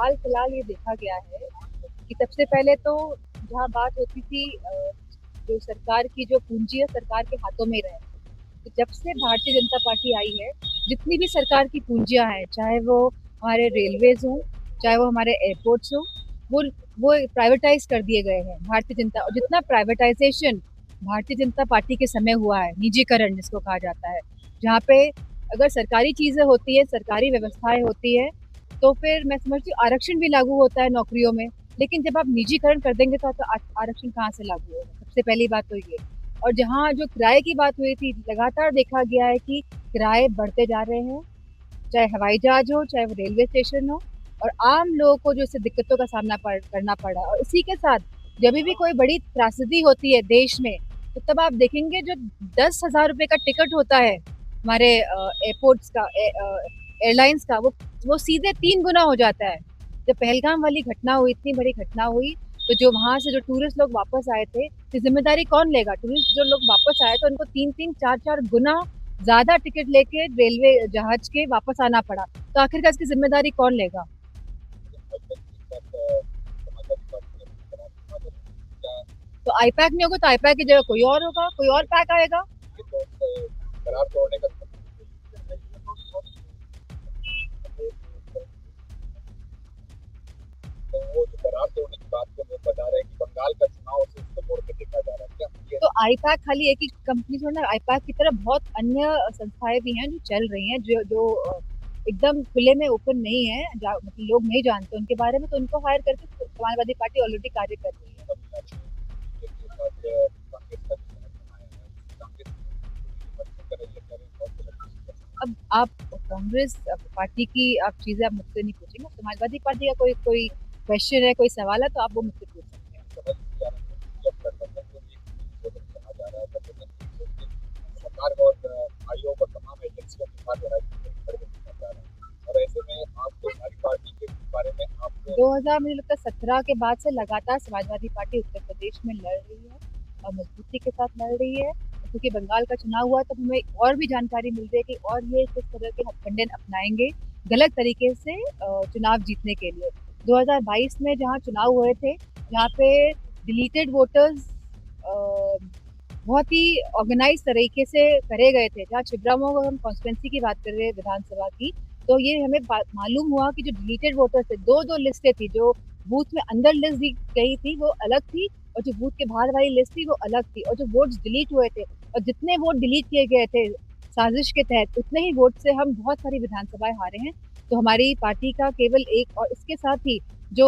हाल फिलहाल ये देखा गया है कि सबसे पहले तो जहाँ बात होती थी जो सरकार की जो पूंजी है सरकार के हाथों में ही रहे। तो जब से भारतीय जनता पार्टी आई है, जितनी भी सरकार की पूंजियां हैं, चाहे वो हमारे रेलवेज हो, चाहे वो हमारे एयरपोर्ट्स हो, वो वो प्राइवेटाइज कर दिए गए हैं। भारतीय जनता, और जितना प्राइवेटाइजेशन भारतीय जनता पार्टी के समय हुआ है, निजीकरण जिसको कहा जाता है, जहाँ पे अगर सरकारी चीजें होती है, सरकारी व्यवस्थाएं होती है, तो फिर मैं समझती हूँ आरक्षण भी लागू होता है नौकरियों में। लेकिन जब आप निजीकरण कर देंगे तो आपका आरक्षण कहाँ से लागू होगा? सबसे पहली बात तो ये। और जहाँ जो किराए की बात हुई थी, लगातार देखा गया है कि किराए बढ़ते जा रहे हैं, चाहे हवाई जहाज हो, चाहे वो रेलवे स्टेशन हो, और आम लोगों को जो इससे दिक्कतों का सामना करना पड़ा। और इसी के साथ जब भी कोई बड़ी त्रासदी होती है देश में, तो तब आप देखेंगे जो 10,000 रुपए का टिकट होता है हमारे एयरपोर्ट्स का, एयरलाइंस का, वो सीधे 3 गुना हो जाता है। जब पहलगाम वाली घटना हुई, इतनी बड़ी घटना हुई, तो जो वहां से जो टूरिस्ट लोग वापस आए थे, तो जिम्मेदारी कौन लेगा? टूरिस्ट जो लोग वापस आए तो उनको 3-3, 4-4 गुना ज्यादा टिकट लेके रेलवे जहाज के वापस आना पड़ा। तो आखिरकार इसकी जिम्मेदारी कौन लेगा? तो आईपैक नहीं होगा तो आईपैक की जगह कोई और होगा, कोई और पैक आएगा। तो आईपैक खाली एक ही कंपनी थोड़ा ना, आईपैक की तरह बहुत अन्य संस्थाएं भी हैं जो चल रही हैं, जो जो एकदम खुले में ओपन नहीं है, मतलब लोग नहीं जानते उनके बारे में, तो उनको हायर करके समाजवादी पार्टी ऑलरेडी कार्य कर रही है। अब आप कांग्रेस पार्टी की आप चीजें आप मुझसे नहीं पूछेंगे, समाजवादी पार्टी का कोई कोई क्वेश्चन है, कोई सवाल है, तो आप वो मुझसे पूछ सकते हैं। दो हजार मुझे लगता है 17 के बाद से लगातार समाजवादी पार्टी उत्तर प्रदेश में लड़ रही है, और मजबूती के साथ लड़ रही है। क्योंकि बंगाल का चुनाव हुआ तब हमें और भी जानकारी मिल रही है कि और ये किस तरह के हथकंडे अपनाएंगे गलत तरीके से चुनाव जीतने के लिए। 2022 में जहाँ चुनाव हुए थे, जहाँ पे डिलीटेड वोटर्स बहुत ही ऑर्गेनाइज तरीके से करे गए थे, जहाँ छिबरामऊ अगर हम कॉन्स्टिट्यूंसी की बात कर रहे हैं विधानसभा की, तो ये हमें मालूम हुआ कि जो डिलीटेड वोटर्स थे, दो दो लिस्टें थी, जो बूथ में अंदर लिस्ट दी गई थी वो अलग थी, और जो बूथ के बाहर वाली लिस्ट थी वो अलग थी, और जो वोट्स डिलीट हुए थे, और जितने वोट डिलीट किए गए थे साजिश के तहत, उतने ही वोट से हम बहुत सारी विधानसभाएं हारे हैं। तो हमारी पार्टी का केवल एक, और इसके साथ ही जो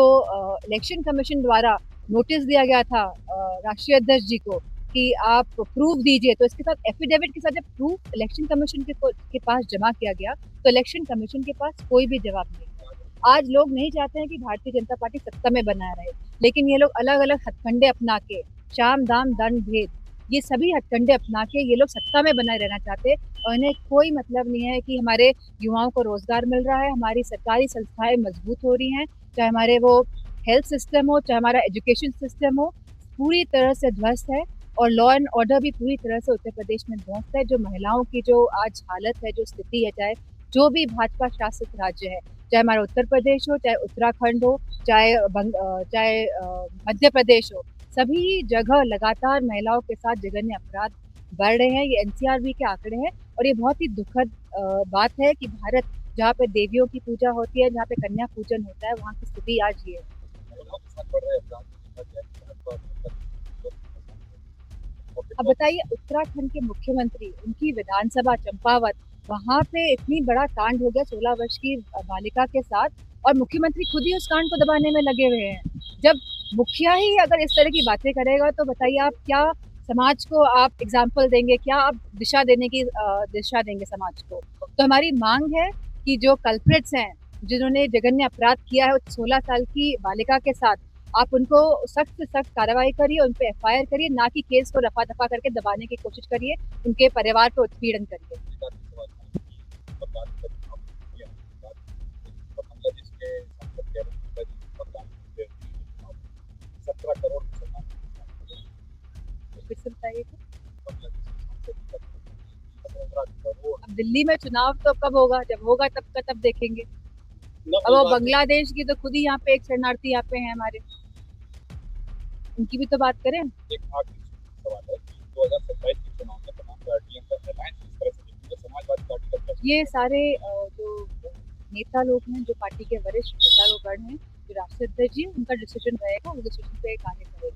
इलेक्शन कमीशन द्वारा नोटिस दिया गया था राष्ट्रीय अध्यक्ष जी को कि आप प्रूफ दीजिए, तो इसके साथ एफिडेविट के साथ जब प्रूफ इलेक्शन कमीशन के पास जमा किया गया, तो इलेक्शन कमीशन के पास कोई भी जवाब नहीं है। आज लोग नहीं चाहते हैं कि भारतीय जनता पार्टी सत्ता में बनाए रहे, लेकिन ये लोग अलग अलग हथकंडे अपना के, शाम दाम दंड भेद, ये सभी हथकंडे अपना के ये लोग सत्ता में बनाए रहना चाहते हैं। और इन्हें कोई मतलब नहीं है कि हमारे युवाओं को रोजगार मिल रहा है, हमारी सरकारी संस्थाएं मजबूत हो रही हैं, चाहे हमारे वो हेल्थ सिस्टम हो, चाहे हमारा एजुकेशन सिस्टम हो, पूरी तरह से ध्वस्त है। और लॉ एंड ऑर्डर भी पूरी तरह से उत्तर प्रदेश में ध्वस्त है। जो महिलाओं की जो आज हालत है, जो स्थिति है, चाहे जो भी भाजपा शासित राज्य है, चाहे हमारा उत्तर प्रदेश हो, चाहे उत्तराखंड हो, चाहे मध्य प्रदेश हो, सभी जगह लगातार महिलाओं के साथ जघन्य अपराध बढ़ रहे हैं। ये एनसीआरबी के आंकड़े हैं, और ये बहुत ही दुखद बात है कि भारत जहाँ पे देवियों की पूजा होती है, जहाँ पे कन्या पूजन होता है, वहाँ की स्थिति आज ये है। अब बताइए, उत्तराखंड के मुख्यमंत्री, उनकी विधानसभा चंपावत, वहां पे इतनी बड़ा कांड हो गया 16 वर्ष की बालिका के साथ, और मुख्यमंत्री खुद ही उस कांड को दबाने में लगे हुए हैं। जब मुखिया ही अगर इस तरह की बातें करेगा, तो बताइए आप क्या समाज को आप एग्जाम्पल देंगे, क्या आप दिशा देने की दिशा देंगे समाज को? तो हमारी मांग है कि जो कल्प्रिट्स हैं, जिन्होंने जघन्य अपराध किया है 16 साल की बालिका के साथ, आप उनको सख्त से सख्त कार्रवाई करिए, उन पे एफआईआर करिए, ना कि केस को रफा दफा करके दबाने की कोशिश करिए, उनके परिवार को उत्पीड़न करिए। फिर से बताइए तो। अब दिल्ली में चुनाव तो कब होगा? जब होगा तब का तब देखेंगे। अब वो बांग्लादेश की तो खुद ही यहाँ पे एक शरणार्थी यहाँ पे है हमारे, उनकी भी तो बात करें। एक आखिरी सवाल है कि 2027 के चुनाव में तमाम पार्टियों का अलायंस किस तरह से दिखेगा? तो समाजवादी पार्टी का क्या? ये सारे जो नेता लोग हैं, जो पार्टी के वरिष्ठ नेता लोग हैं, जो राष्ट्रीय अध्यक्ष जी, उनका डिसीजन रहेगा, वो डिसीजन पे कार्य करेंगे।